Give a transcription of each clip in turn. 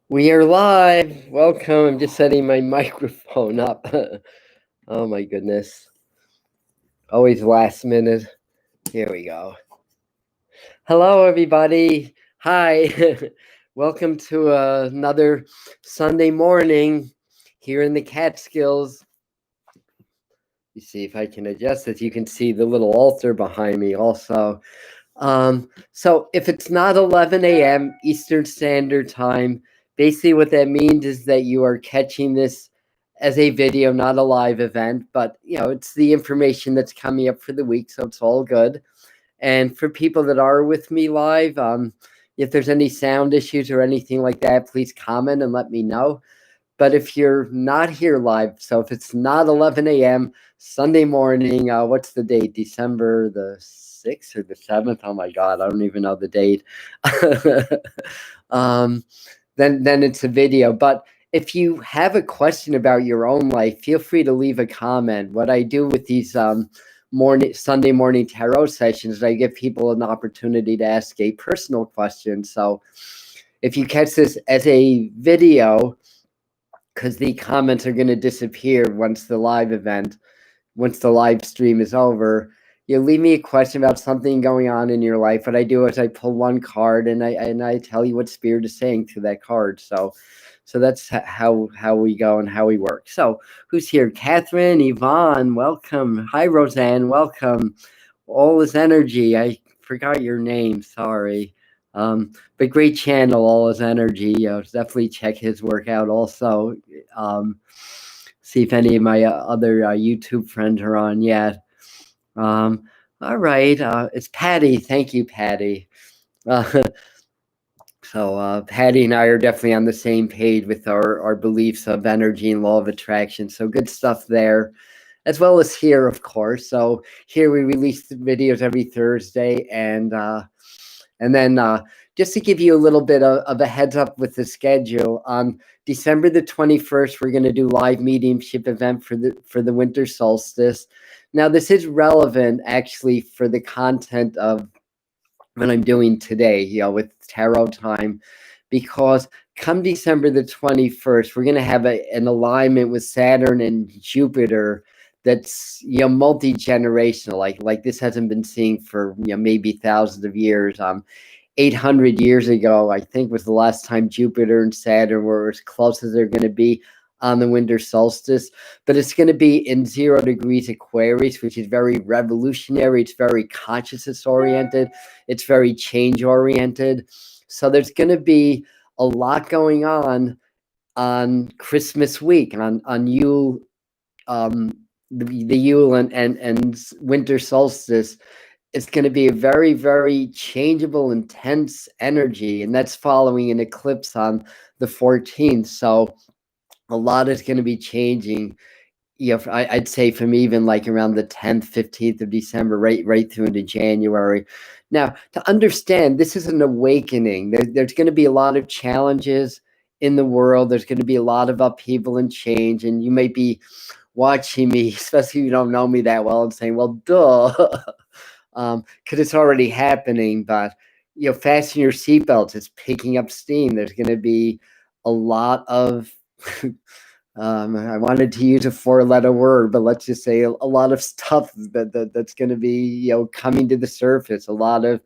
We are live. Welcome. I'm just setting my microphone up. Oh my goodness. Always last minute. Here we go. Hello, everybody. Hi. Welcome to another Sunday morning here in the Catskills. You see if I can adjust this. You can see the little altar behind me also. So if it's not 11 a.m. Eastern Standard Time, basically what that means is that you are catching this as a video, not a live event, but it's the information that's coming up for the week, so it's all good. And for people that are with me live, if there's any sound issues or anything like that, please comment and let me know. But if you're not here live, so if it's not 11 a.m. Sunday morning, what's the date? December the 6th or the 7th? Oh my God, I don't even know the date. Then it's a video. But if you have a question about your own life, feel free to leave a comment. What I do with these Sunday morning tarot sessions is I give people an opportunity to ask a personal question. So if you catch this as a video, because the comments are going to disappear once the live stream is over. You leave me a question about something going on in your life. What I do is I pull one card and I tell you what spirit is saying through that card. So that's how we go and how we work. So who's here? Catherine, Yvonne, welcome. Hi, Roseanne, welcome. All is energy. I forgot your name. Sorry. But great channel, All His Energy. Definitely check his work out also. See if any of my other YouTube friends are on yet. All right. It's Patty. Thank you, Patty. So Patty and I are definitely on the same page with our beliefs of energy and law of attraction. So good stuff there, as well as here, of course. So here we release the videos every Thursday, and then just to give you a little bit of a heads up with the schedule, on December the 21st, we're going to do live mediumship event for the winter solstice. Now, this is relevant actually for the content of what I'm doing today, with tarot time, because come December the 21st, we're going to have an alignment with Saturn and Jupiter that's multi-generational, like this hasn't been seen for maybe thousands of years. 800 years ago, I think, was the last time Jupiter and Saturn were as close as they're going to be on the winter solstice. But it's going to be in 0 degrees Aquarius, which is very revolutionary. It's very consciousness oriented. It's very change oriented. So there's going to be a lot going on Christmas week, on Yule, the Yule and winter solstice. It's going to be a very, very changeable, intense energy, and that's following an eclipse on the 14th. So a lot is going to be changing. I'd say from even like around the 10th, 15th of December, right through into January. Now, to understand, this is an awakening. There's going to be a lot of challenges in the world. There's going to be a lot of upheaval and change, and you may be watching me, especially if you don't know me that well, and saying, well, duh. Because it's already happening, but fasten your seatbelts. It's picking up steam. There's going to be a lot of I wanted to use a 4-letter word, but let's just say a lot of stuff that's going to be coming to the surface. A lot of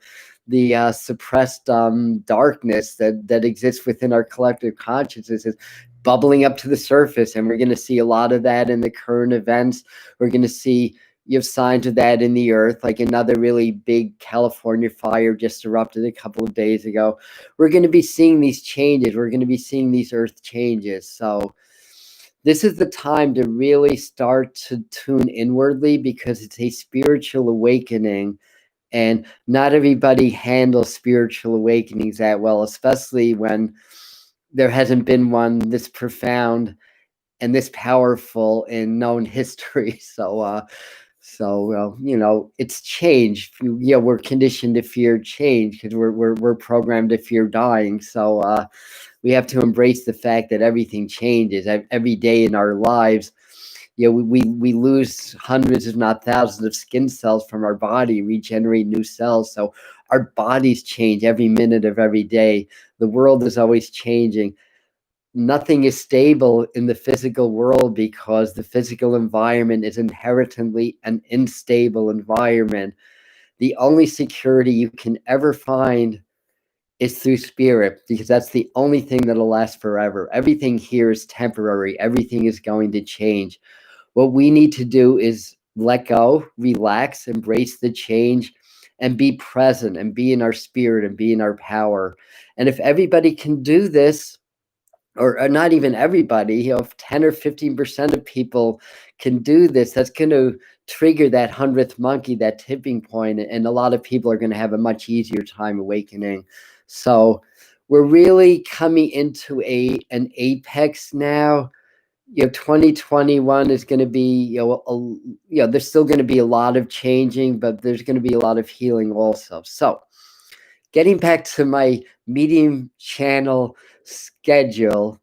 the suppressed darkness that exists within our collective consciousness is bubbling up to the surface, and we're going to see a lot of that in the current events. We're going to see signs of that in the earth, like another really big California fire just erupted a couple of days ago. We're going to be seeing these changes. We're going to be seeing these earth changes. So this is the time to really start to tune inwardly, because it's a spiritual awakening, and not everybody handles spiritual awakenings that well, especially when there hasn't been one this profound and this powerful in known history. So it's change. We're conditioned to fear change because we're programmed to fear dying. So we have to embrace the fact that everything changes every day in our lives. We lose hundreds, if not thousands, of skin cells from our body, regenerate new cells. So our bodies change every minute of every day. The world is always changing. nothing is stable in the physical world because the physical environment is inherently an unstable environment. The only security you can ever find is through spirit, because that's the only thing that'll last forever. Everything here is temporary. Everything is going to change. What we need to do is let go, relax, embrace the change, and be present and be in our spirit and be in our power. And if everybody can do this, or not even everybody, if 10 or 15% of people can do this, that's going to trigger that 100th monkey, that tipping point, and a lot of people are going to have a much easier time awakening. So we're really coming into an apex now. 2021 is going to be, there's still going to be a lot of changing, but there's going to be a lot of healing also. So getting back to my Medium channel schedule,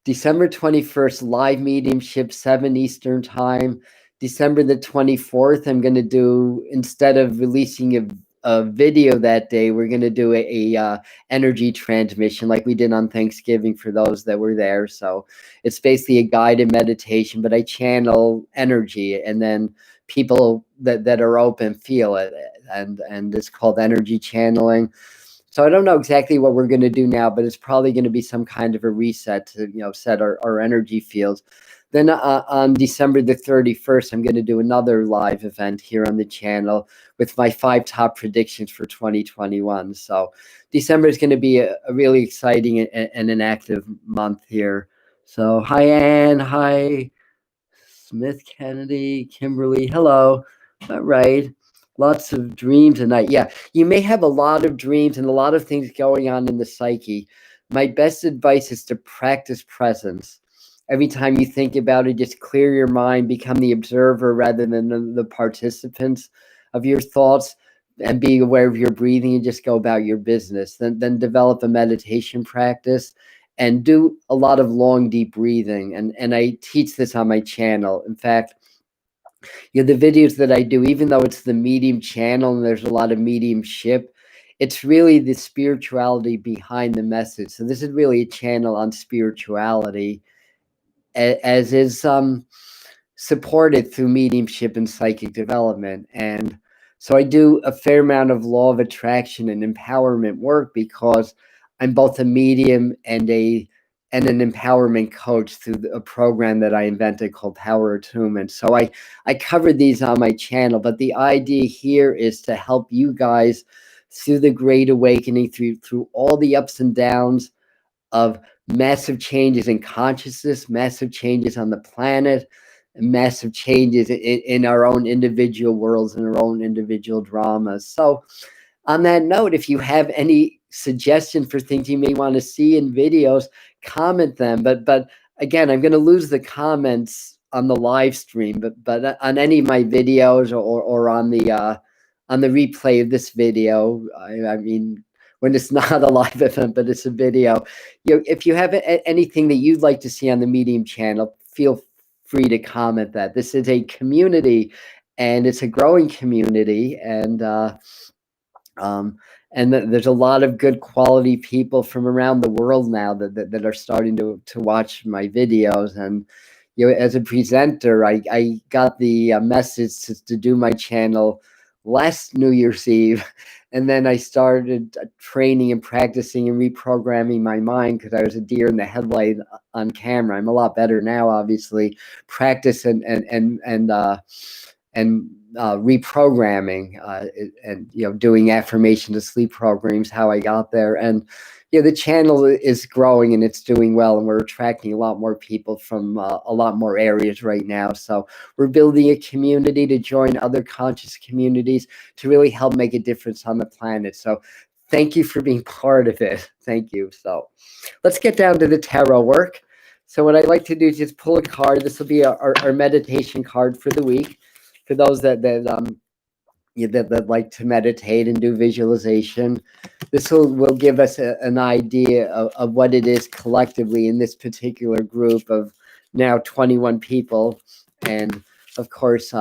December 21st, live mediumship, 7 Eastern time. December the 24th, I'm going to do, instead of releasing a video that day, we're going to do a energy transmission like we did on Thanksgiving for those that were there. So it's basically a guided meditation, but I channel energy, and then people that are open feel it, and it's called energy channeling. So I don't know exactly what we're going to do now, but it's probably going to be some kind of a reset to set our energy fields. Then on December the 31st, I'm going to do another live event here on the channel with my 5 top predictions for 2021. So December is going to be a really exciting and an active month here. So hi, Ann. Hi, Smith Kennedy, Kimberly. Hello. All right. Lots of dreams tonight. Yeah, you may have a lot of dreams and a lot of things going on in the psyche. My best advice is to practice presence. Every time you think about it, just clear your mind, become the observer rather than the participants of your thoughts, and being aware of your breathing, and just go about your business. Then develop a meditation practice and do a lot of long, deep breathing. And I teach this on my channel. In fact, the videos that I do, even though it's the medium channel and there's a lot of mediumship, it's really the spirituality behind the message. So this is really a channel on spirituality, as is supported through mediumship and psychic development. And so I do a fair amount of law of attraction and empowerment work because I'm both a medium and an empowerment coach through a program that I invented called Power Attunement. So I covered these on my channel, but the idea here is to help you guys through the Great Awakening, through all the ups and downs of massive changes in consciousness, massive changes on the planet, massive changes in our own individual worlds and our own individual dramas. So on that note, if you have any suggestions for things you may want to see in videos, comment them. But again, I'm going to lose the comments on the live stream, but on any of my videos or on the replay of this video, I mean, when it's not a live event, but it's a video, if you have anything that you'd like to see on the Medium channel, feel free to comment that. This is a community, and it's a growing community, and there's a lot of good quality people from around the world now that are starting to watch my videos. And as a presenter, I got the message to do my channel last New Year's Eve, and then I started training and practicing and reprogramming my mind because I was a deer in the headlight on camera. I'm a lot better now, obviously. Practice and reprogramming and doing affirmation to sleep programs, how I got there. And the channel is growing and it's doing well, and we're attracting a lot more people from a lot more areas right now. So we're building a community to join other conscious communities to really help make a difference on the planet. So thank you for being part of it. Thank you. So let's get down to the tarot work. So what I'd like to do is just pull a card. This will be our meditation card for the week. For those that like to meditate and do visualization, this will give us an idea of what it is collectively in this particular group of now 21 people. And of course,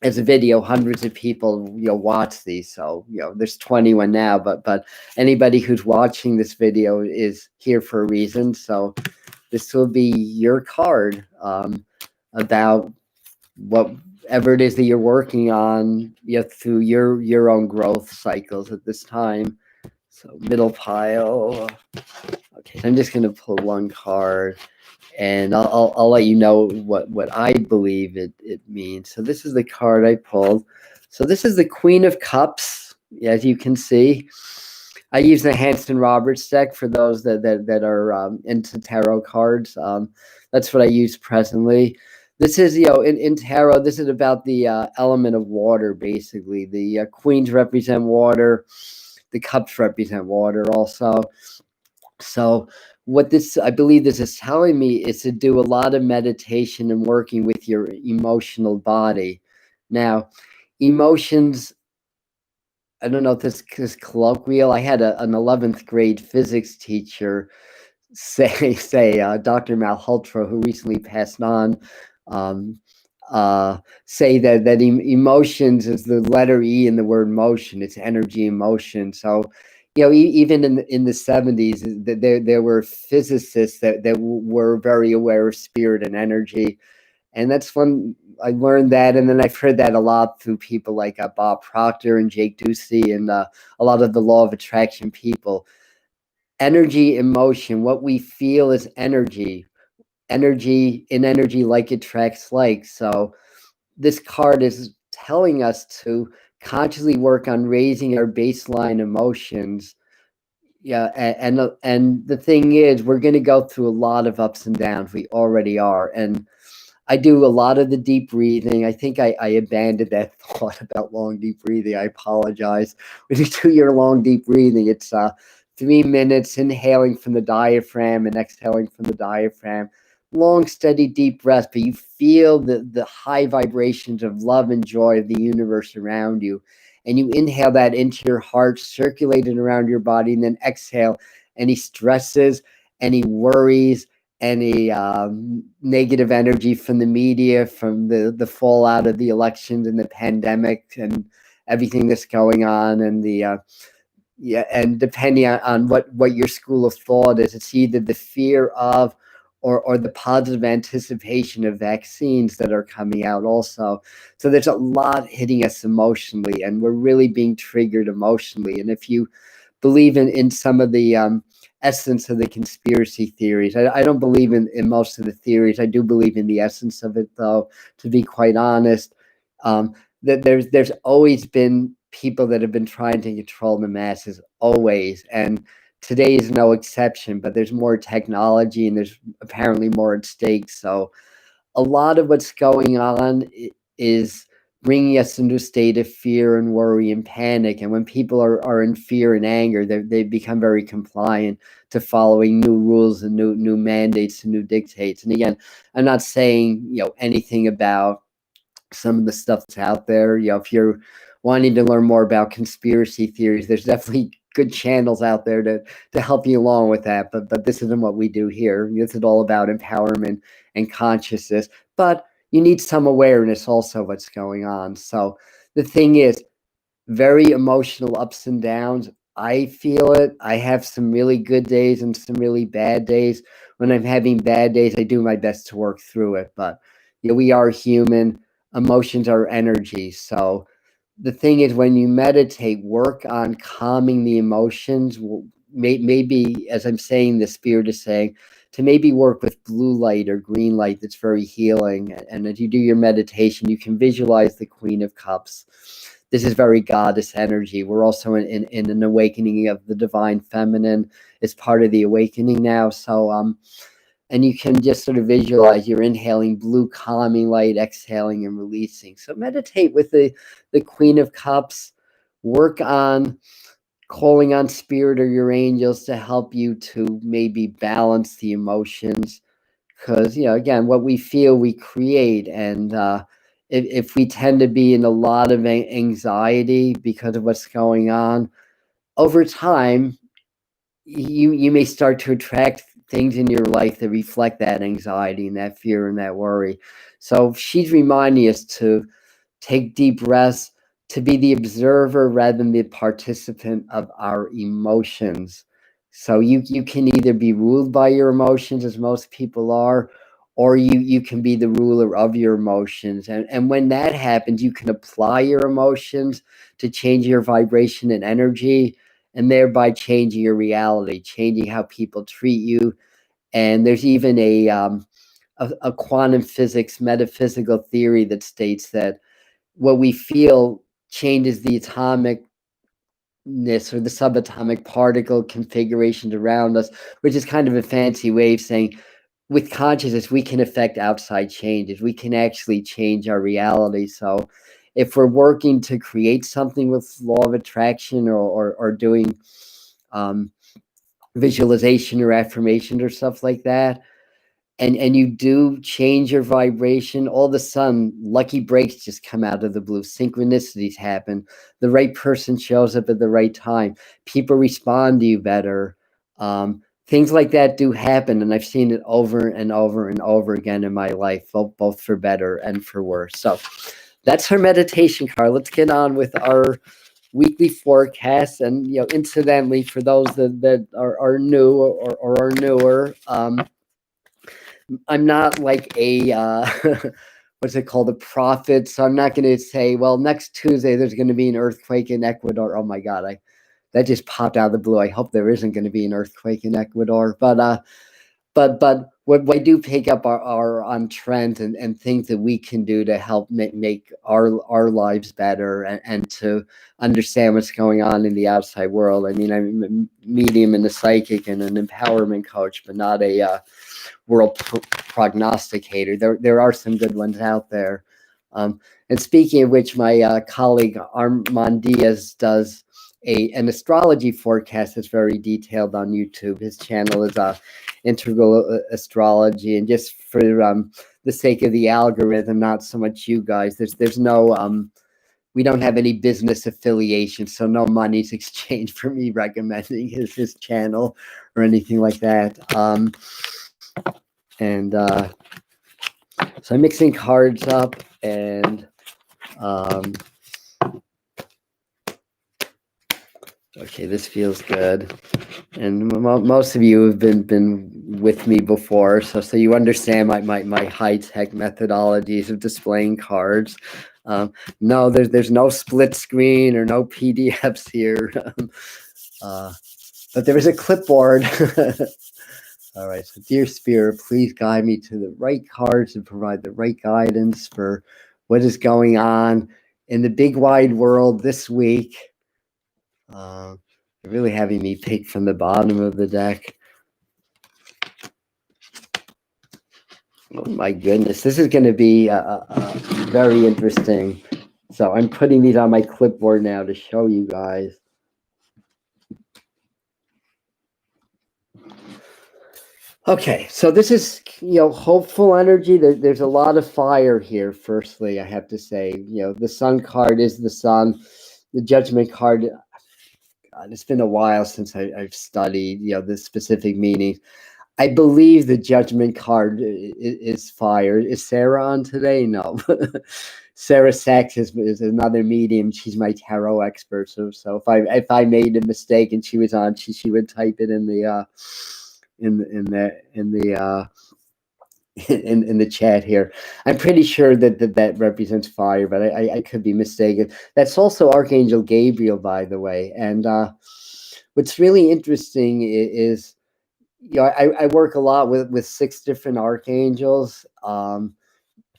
as a video, hundreds of people watch these. So there's 21 now, but anybody who's watching this video is here for a reason. So this will be your card about whatever it is that you're working on through your own growth cycles at this time. So middle pile. Okay, so I'm just gonna pull one card, and I'll let you know what I believe it means. So this is the card I pulled. So this is the Queen of Cups, as you can see. I use the Hanson Roberts deck for those that are into tarot cards. That's what I use presently. This is, in tarot, this is about the element of water, basically. The queens represent water. The cups represent water also. So what this, I believe this is telling me, is to do a lot of meditation and working with your emotional body. Now, emotions, I don't know if this is colloquial. I had an 11th grade physics teacher say Dr. Malhotra, who recently passed on, um, say that emotions is the letter E in the word motion. It's energy and motion. So, even in the 70s, there were physicists that were very aware of spirit and energy. And that's when I learned that. And then I've heard that a lot through people like Bob Proctor and Jake Ducey and a lot of the law of attraction people. Energy, emotion, what we feel is energy. Energy like attracts like. So this card is telling us to consciously work on raising our baseline emotions. Yeah, and the thing is, we're going to go through a lot of ups and downs. We already are, and I do a lot of the deep breathing. I think I abandoned that thought about long deep breathing. I apologize. When you do your long deep breathing, it's 3 minutes inhaling from the diaphragm and exhaling from the diaphragm. Long, steady, deep breaths, but you feel the high vibrations of love and joy of the universe around you. And you inhale that into your heart, circulate it around your body, and then exhale any stresses, any worries, any negative energy from the media, from the fallout of the elections and the pandemic and everything that's going on, and and depending on what your school of thought is, it's either the fear of or the positive anticipation of vaccines that are coming out also. So there's a lot hitting us emotionally, and we're really being triggered emotionally. And if you believe in some of the essence of the conspiracy theories, I don't believe in most of the theories. I do believe in the essence of it, though, to be quite honest. That there's always been people that have been trying to control the masses, always, and today is no exception. But there's more technology, and there's apparently more at stake. So a lot of what's going on is bringing us into a state of fear and worry and panic. And when people are in fear and anger, they become very compliant to following new rules and new mandates and new dictates. And again, I'm not saying anything about some of the stuff that's out there. If you're wanting to learn more about conspiracy theories, there's definitely good channels out there to help you along with that. But this isn't what we do here. This is all about empowerment and consciousness. But you need some awareness also of what's going on. So the thing is, very emotional ups and downs. I feel it. I have some really good days and some really bad days. When I'm having bad days, I do my best to work through it. But we are human. Emotions are energy. So the thing is, when you meditate, work on calming the emotions. Maybe, as I'm saying, the spirit is saying to maybe work with blue light or green light that's very healing. And as you do your meditation, you can visualize the Queen of Cups. This is very goddess energy. We're also in an awakening of the divine feminine. It's part of the awakening now. So and you can just sort of visualize you're inhaling blue calming light, exhaling and releasing. So meditate with the Queen of Cups. Work on calling on spirit or your angels to help you to maybe balance the emotions. Because, again, what we feel, we create. And if we tend to be in a lot of anxiety because of what's going on, over time, you may start to attract things in your life that reflect that anxiety and that fear and that worry. So she's reminding us to take deep breaths, to be the observer rather than the participant of our emotions. So you can either be ruled by your emotions, as most people are, or you can be the ruler of your emotions. And when that happens, you can apply your emotions to change your vibration and energy, and thereby changing your reality, changing how people treat you. And there's even a quantum physics metaphysical theory that states that what we feel changes the atomicness or the subatomic particle configurations around us, which is kind of a fancy way of saying with consciousness, we can affect outside changes. We can actually change our reality. So if we're working to create something with law of attraction or doing visualization or affirmation or stuff like that, and you do change your vibration, all of a sudden lucky breaks just come out of the blue, synchronicities happen, the right person shows up at the right time, people respond to you better, things like that do happen, and I've seen it over and over and over again in my life, both for better and for worse. So that's our meditation card. Let's get on with our weekly forecast. And incidentally, for those that are new or are newer, I'm not like a what's it called, a prophet. So I'm not going to say, well, next Tuesday there's going to be an earthquake in Ecuador. Oh my God, that just popped out of the blue. I hope there isn't going to be an earthquake in Ecuador. But what I do pick up are on trends and things that we can do to help make our lives better, and to understand what's going on in the outside world. I mean, I'm a medium and a psychic and an empowerment coach, but not a world prognosticator. There are some good ones out there. And speaking of which, my colleague Armand Diaz does an astrology forecast that's very detailed on YouTube. His channel is Integral Astrology, and just for the sake of the algorithm, not so much you guys. There's no we don't have any business affiliation, so no money's exchanged for me recommending his channel or anything like that. And so I'm mixing cards up, and okay, this feels good. And most of you have been with me before, so you understand my high-tech methodologies of displaying cards. No, there's no split screen or no PDFs here, but there is a clipboard. All right, so dear Spirit, please guide me to the right cards and provide the right guidance for what is going on in the big wide world this week. They're really having me pick from the bottom of the deck. Oh my goodness, this is going to be very interesting. So I'm putting these on my clipboard now to show you guys. Okay, so this is, hopeful energy. There's a lot of fire here. Firstly, I have to say, the Sun card is the sun. The Judgment card, God, it's been a while since I've studied, the specific meanings. I believe the Judgment card is fire. Is Sarah on today? No. Sarah Sachs is another medium. She's my tarot expert. So if I made a mistake and she was on, she would type it in the in the chat here. I'm pretty sure that represents fire, but I could be mistaken. That's also Archangel Gabriel, by the way. And what's really interesting is, I work a lot with 6 different archangels,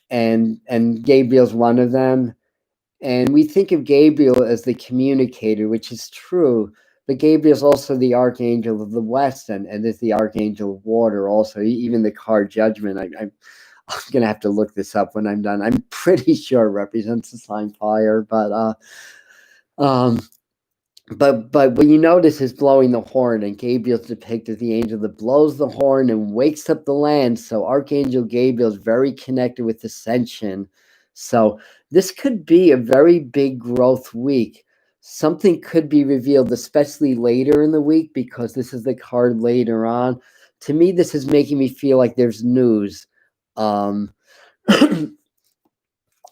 and Gabriel's one of them. And we think of Gabriel as the communicator, which is true. But Gabriel's also the archangel of the West, and is the archangel of water also. Even the card Judgment, I'm going to have to look this up when I'm done. I'm pretty sure it represents the sign fire. But what you notice is blowing the horn, and Gabriel's depicted as the angel that blows the horn and wakes up the land. So Archangel Gabriel is very connected with ascension. So this could be a very big growth week. Something could be revealed, especially later in the week, because this is the card later on. To me, this is making me feel like there's news.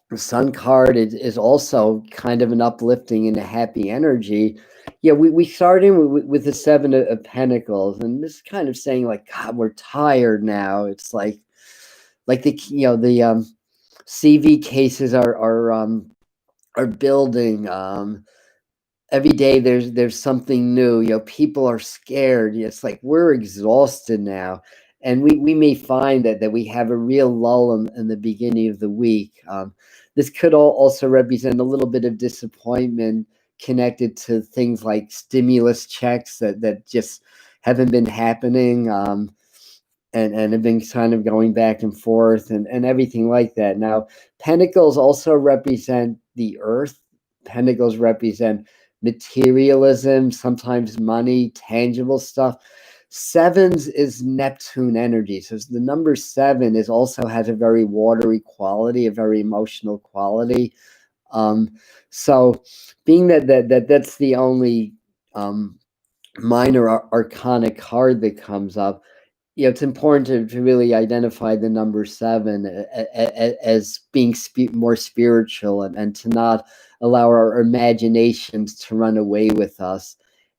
The Sun card is also kind of an uplifting and a happy energy. Yeah, we start in with the Seven of Pentacles, and this is kind of saying like, God, we're tired now. It's like the CV cases are building. Every day there's something new. People are scared. It's like we're exhausted now, and we may find that we have a real lull in the beginning of the week. This could also represent a little bit of disappointment connected to things like stimulus checks that just haven't been happening. And have been kind of going back and forth and everything like that. Now, pentacles also represent the earth. Pentacles represent materialism, sometimes money, tangible stuff. Sevens is Neptune energy. So the number seven is also has a very watery quality, a very emotional quality. Um, so being that's the only minor arcana card that comes up, it's important to really identify the number seven as being more spiritual, and to not allow our imaginations to run away with us,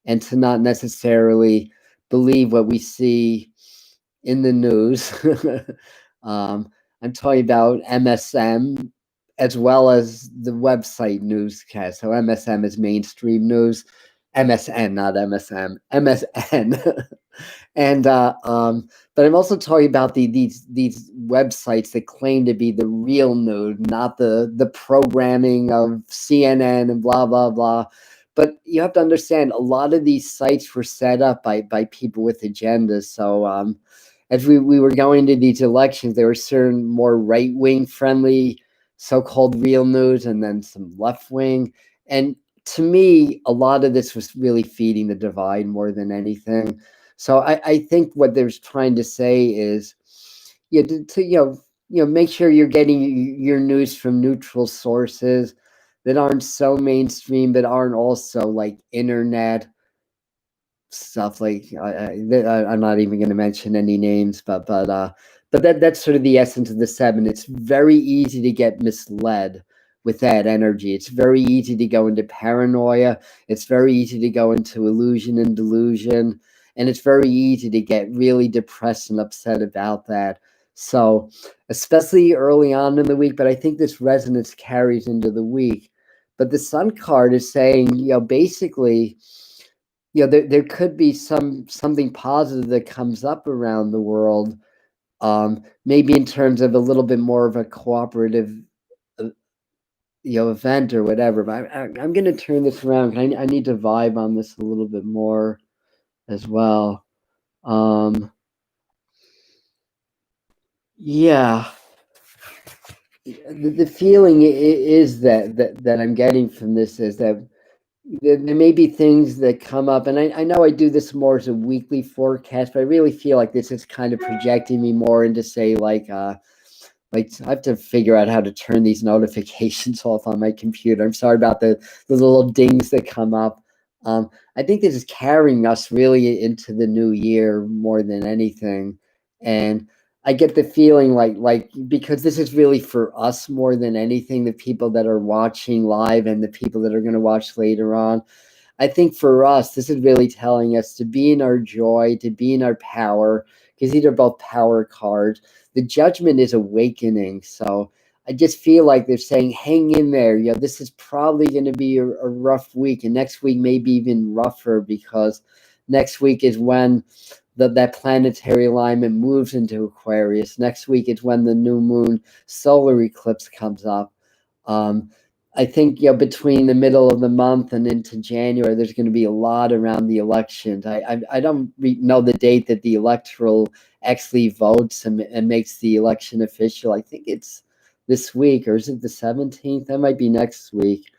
and to not necessarily believe what we see in the news. I'm talking about MSM as well as the website newscast. So MSM is mainstream news, MSN, not MSM, MSN. And but I'm also talking about these websites that claim to be the real news, not the programming of CNN and blah blah blah. But you have to understand, a lot of these sites were set up by people with agendas. So as we were going to these elections, there were certain more right wing friendly so-called real news, and then some left wing. And to me, a lot of this was really feeding the divide more than anything. So I think what they're trying to say is, yeah, to make sure you're getting your news from neutral sources that aren't so mainstream, but aren't also like internet stuff. Like I'm not even going to mention any names, but that's sort of the essence of the seven. It's very easy to get misled with that energy. It's very easy to go into paranoia. It's very easy to go into illusion and delusion, and it's very easy to get really depressed and upset about that. So, especially early on in the week, but I think this resonance carries into the week. But the Sun card is saying, basically, there could be something positive that comes up around the world, maybe in terms of a little bit more of a cooperative uh, event or whatever. But I'm going to turn this around. I need to vibe on this a little bit more as well. Yeah, the feeling is that I'm getting from this is that there may be things that come up, and I know I do this more as a weekly forecast, but I really feel like this is kind of projecting me more into, say, like I have to figure out how to turn these notifications off on my computer. I'm sorry about the little dings that come up. I think this is carrying us really into the new year more than anything, and I get the feeling like because this is really for us more than anything, the people that are watching live and the people that are going to watch later on. I think for us, this is really telling us to be in our joy, to be in our power, because these are both power cards. The judgment is awakening. So I just feel like they're saying, hang in there. This is probably going to be a rough week. And next week may be even rougher, because next week is when that planetary alignment moves into Aquarius. Next week is when the new moon solar eclipse comes up. Um, I think between the middle of the month and into January, there's going to be a lot around the elections. I don't know the date that the electoral actually votes and makes the election official. I think it's this week, or is it the 17th? That might be next week.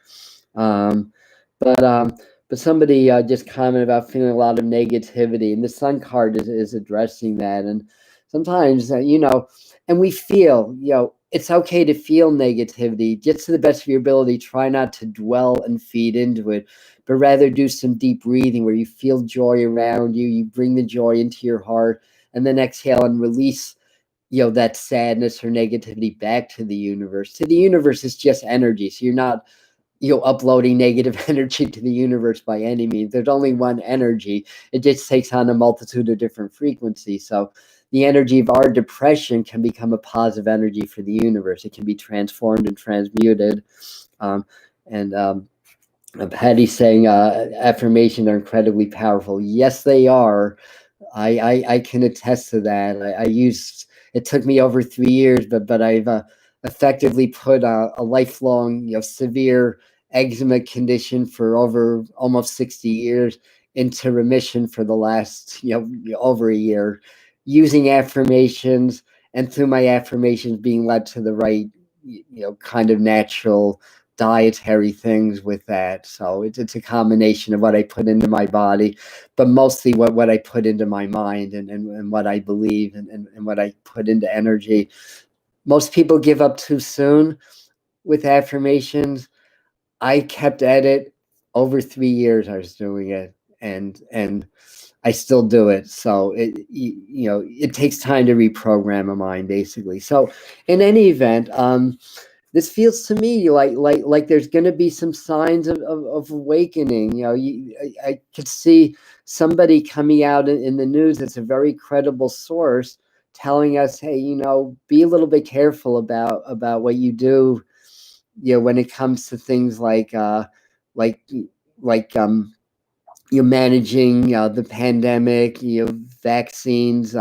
Um, but um, but somebody just commented about feeling a lot of negativity, and the Sun card is addressing that. And sometimes, and we feel, it's okay to feel negativity, just to the best of your ability. Try not to dwell and feed into it, but rather do some deep breathing where you feel joy around you. You bring the joy into your heart, and then exhale and release that sadness or negativity back to the universe. To the universe, it's just energy. So you're not, uploading negative energy to the universe by any means. There's only one energy. It just takes on a multitude of different frequencies. So the energy of our depression can become a positive energy for the universe. It can be transformed and transmuted. And Patty saying affirmations are incredibly powerful. Yes, they are. I can attest to that. I used, it took me over 3 years, but I've effectively put a lifelong, severe eczema condition for over almost 60 years into remission for the last, over a year, using affirmations, and through my affirmations being led to the right, kind of natural dietary things with that. So it's a combination of what I put into my body, but mostly what I put into my mind, and what I believe, and what I put into energy. Most people give up too soon with affirmations. I kept at it over 3 years. I was doing it, and I still do it. So it takes time to reprogram a mind, basically. So in any event, this feels to me like there's going to be some signs of awakening. I could see somebody coming out in the news that's a very credible source telling us, hey, be a little bit careful about what you do, when it comes to things like like managing the pandemic, vaccines,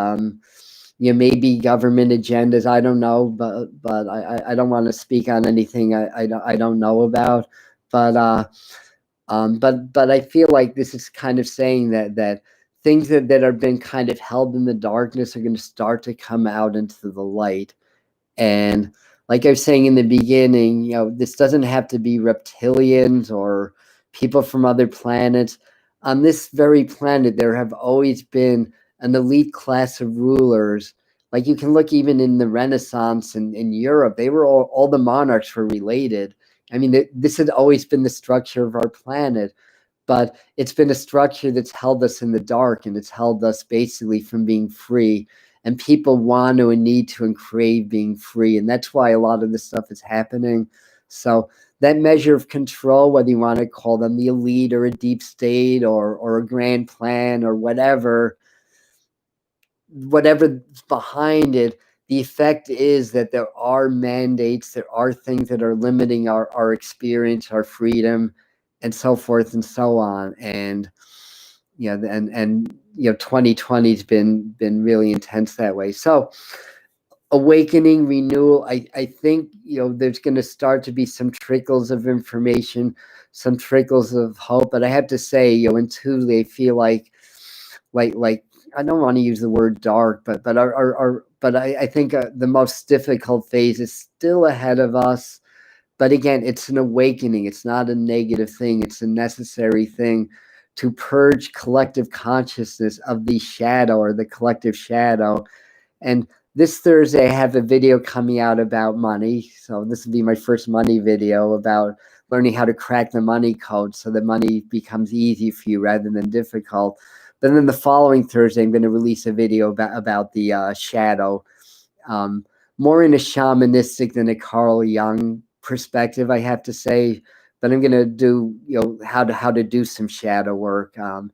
maybe government agendas. I don't know, but I don't want to speak on anything I don't know about. But I feel like this is kind of saying that things that have been kind of held in the darkness are going to start to come out into the light. And like I was saying in the beginning, this doesn't have to be reptilians or people from other planets. On this very planet, there have always been an elite class of rulers. Like you can look even in the Renaissance in Europe, they were all the monarchs were related. I mean, this had always been the structure of our planet, but it's been a structure that's held us in the dark, and it's held us basically from being free. And people want to and need to and crave being free. And that's why a lot of this stuff is happening. So that measure of control, whether you want to call them the elite or a deep state or a grand plan or whatever's behind it, the effect is that there are mandates, there are things that are limiting our experience, our freedom, and so forth and so on. And 2020 has been really intense that way. So awakening, renewal, I think there's going to start to be some trickles of information, some trickles of hope. But I have to say, intuitively, I feel like I don't want to use the word dark, but I think the most difficult phase is still ahead of us. But again, it's an awakening. It's not a negative thing. It's a necessary thing to purge collective consciousness of the shadow, or the collective shadow. And this Thursday, I have a video coming out about money. So this will be my first money video, about learning how to crack the money code so that money becomes easy for you rather than difficult. But then the following Thursday, I'm going to release a video about the shadow, more in a shamanistic than a Carl Jung perspective, I have to say. But I'm going to do how to do some shadow work, and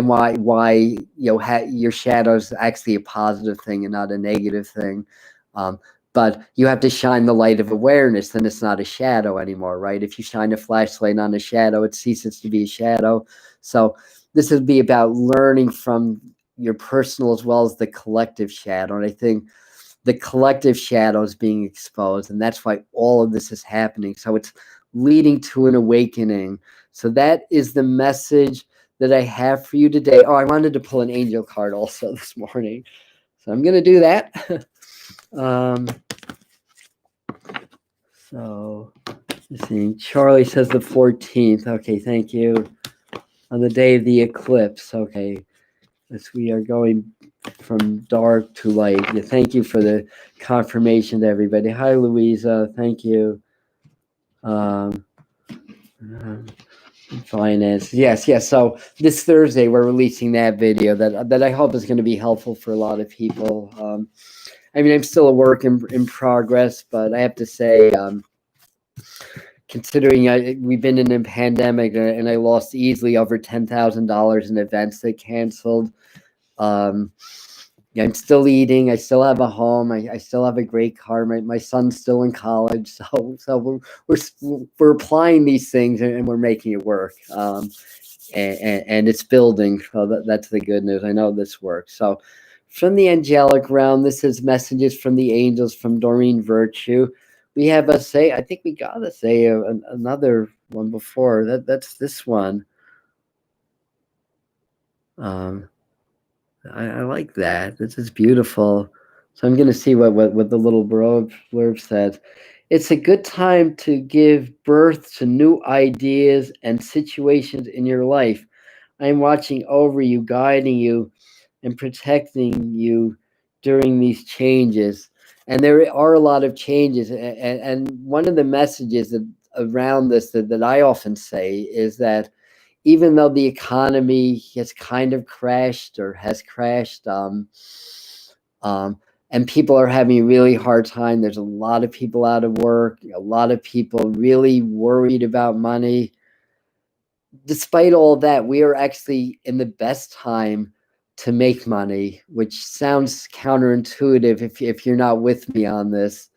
why your shadow is actually a positive thing and not a negative thing. But you have to shine the light of awareness, then it's not a shadow anymore, right? If you shine a flashlight on a shadow, it ceases to be a shadow. So this would be about learning from your personal as well as the collective shadow. And I think the collective shadow is being exposed, and that's why all of this is happening. So it's leading to an awakening. So that is the message that I have for you today. Oh, I wanted to pull an angel card also this morning, so I'm going to do that. So let's see. Charlie says the 14th. Okay, thank you. On the day of the eclipse. Okay, as we are going from dark to light. Yeah, thank you for the confirmation to everybody. Hi, Louisa. Thank you. Finance. Yes. So this Thursday, we're releasing that video that I hope is going to be helpful for a lot of people. I mean, I'm still a work in progress, but I have to say, considering we've been in a pandemic and I lost easily over $10,000 in events that canceled. Yeah, I'm still eating. I still have a home. I still have a great car. My son's still in college, so we're applying these things and we're making it work. And it's building. So that's the good news. I know this works. So from the angelic realm, this is messages from the angels from Doreen Virtue. We have a say. I think we got to say another one before that's this one. I like that. This is beautiful. So I'm going to see what the little blurb says. It's a good time to give birth to new ideas and situations in your life. I'm watching over you, guiding you, and protecting you during these changes. And there are a lot of changes. And one of the messages that around this that I often say is that even though the economy has kind of crashed or has crashed, and people are having a really hard time, there's a lot of people out of work, a lot of people really worried about money. Despite all that, we are actually in the best time to make money, which sounds counterintuitive if you're not with me on this.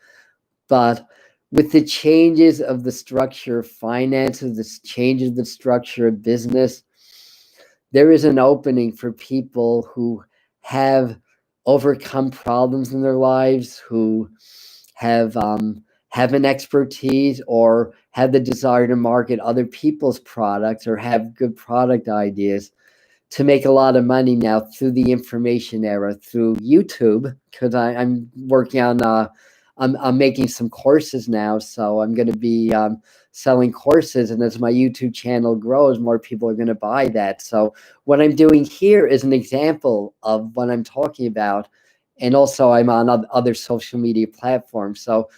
But with the changes of the structure of finances, the changes of the structure of business, there is an opening for people who have overcome problems in their lives, who have an expertise or have the desire to market other people's products or have good product ideas to make a lot of money now through the information era, through YouTube, because I'm working on I'm making some courses now, so I'm going to be selling courses, and as my YouTube channel grows, more people are going to buy that. So what I'm doing here is an example of what I'm talking about, and also I'm on other social media platforms. So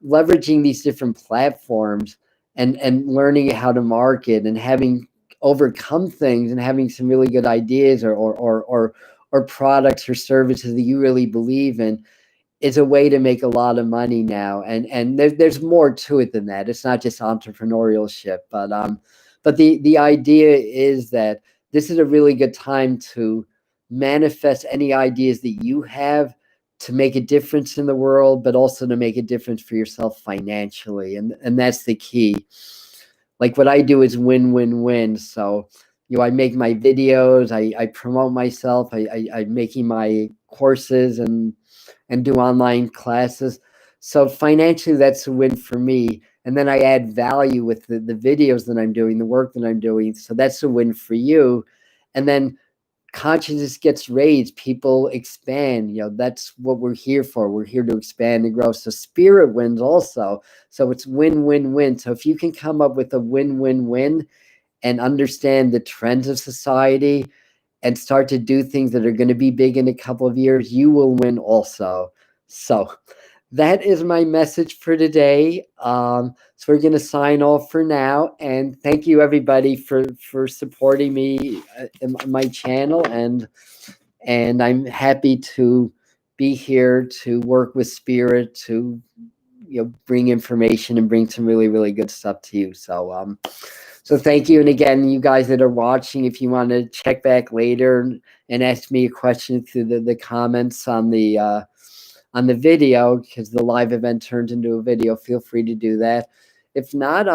leveraging these different platforms and learning how to market and having overcome things and having some really good ideas or products or services that you really believe in is a way to make a lot of money now. And there's more to it than that. It's not just entrepreneurship, but the idea is that this is a really good time to manifest any ideas that you have to make a difference in the world, but also to make a difference for yourself financially. And that's the key. Like what I do is win-win-win. So, I make my videos, I promote myself, I'm making my courses and do online classes. So financially, that's a win for me. And then I add value with the videos that I'm doing, the work that I'm doing. So that's a win for you. And then consciousness gets raised, people expand. That's what we're here for. We're here to expand and grow. So spirit wins also. So it's win-win-win. So if you can come up with a win-win-win and understand the trends of society and start to do things that are going to be big in a couple of years, you will win also. So that is my message for today. So we're going to sign off for now. And thank you, everybody, for supporting me in my channel. And I'm happy to be here to work with Spirit to bring information and bring some really, really good stuff to you. So thank you. And again, you guys that are watching, if you want to check back later and ask me a question through the comments on the video, because the live event turned into a video, feel free to do that. If not,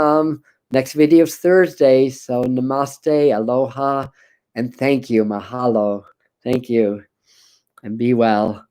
next video is Thursday. So namaste, aloha, and thank you. Mahalo. Thank you. And be well.